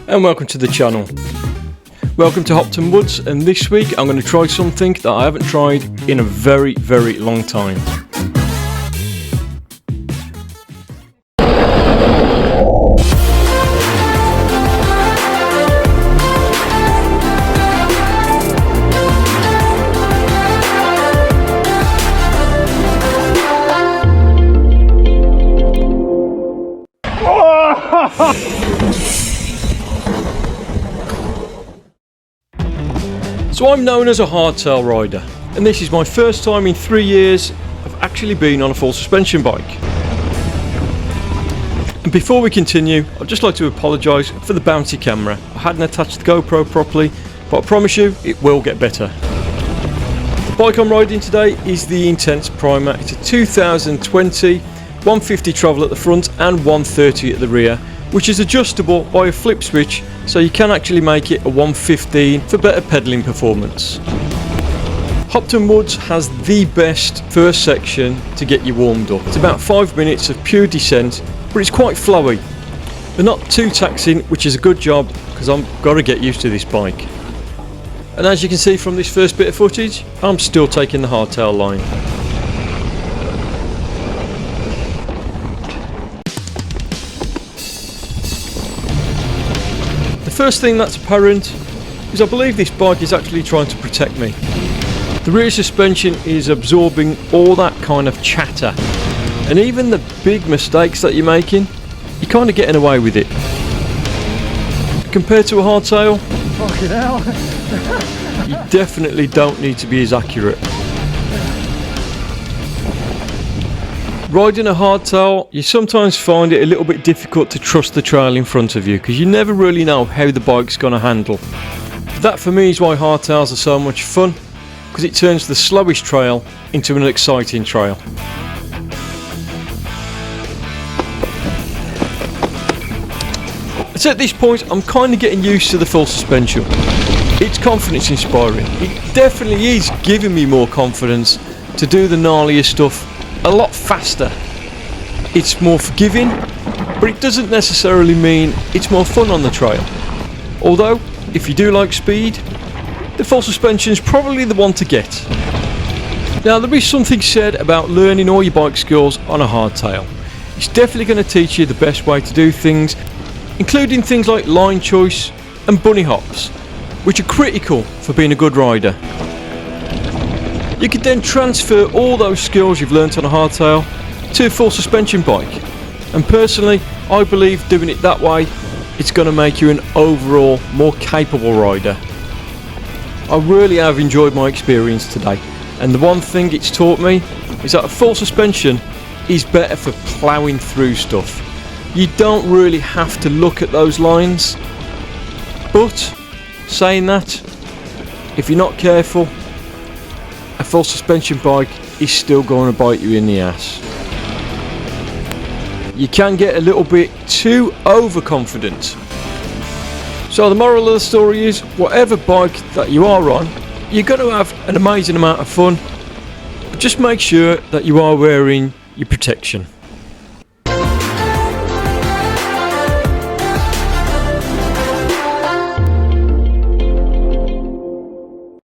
and welcome to the channel. Welcome to Hopton Woods, and this week I'm going to try something that I haven't tried in a very long time. So I'm known as a hardtail rider, and this is my first time in 3 years of actually being on a full suspension bike. And before we continue, I'd just like to apologise for the bouncy camera. I hadn't attached the GoPro properly, but I promise you it will get better. The bike I'm riding today is the Intense Primer. It's a 2020 150 travel at the front and 130 at the rear, which is adjustable by a flip switch, so you can actually make it a 115 for better pedalling performance. Hopton Woods has the best first section to get you warmed up. It's about 5 minutes of pure descent, but it's quite flowy. They're not too taxing, which is a good job because I've got to get used to this bike. And as you can see from this first bit of footage, I'm still taking the hardtail line. The first thing that's apparent is I believe this bike is actually trying to protect me. The rear suspension is absorbing all that kind of chatter, and even the big mistakes that you're making, you're kind of getting away with it. Compared to a hardtail, fucking hell. You definitely don't need to be as accurate. Riding a hardtail, you sometimes find it a little bit difficult to trust the trail in front of you because you never really know how the bike's going to handle. That for me is why hardtails are so much fun, because it turns the slowest trail into an exciting trail. So at this point I'm kind of getting used to the full suspension. It's confidence inspiring. It definitely is giving me more confidence to do the gnarlier stuff a lot faster. It's more forgiving, but it doesn't necessarily mean it's more fun on the trail. Although, if you do like speed, the full suspension is probably the one to get. Now, there is something said about learning all your bike skills on a hardtail. It's definitely going to teach you the best way to do things, including things like line choice and bunny hops, which are critical for being a good rider. You can then transfer all those skills you've learnt on a hardtail to a full suspension bike, and personally I believe doing it that way it's going to make you an overall more capable rider. I really have enjoyed my experience today, and the one thing it's taught me is that a full suspension is better for ploughing through stuff. You don't really have to look at those lines, but saying that, if you're not careful, a full suspension bike is still going to bite you in the ass. You can get a little bit too overconfident. So the moral of the story is, whatever bike that you are on, you're going to have an amazing amount of fun, but just make sure that you are wearing your protection.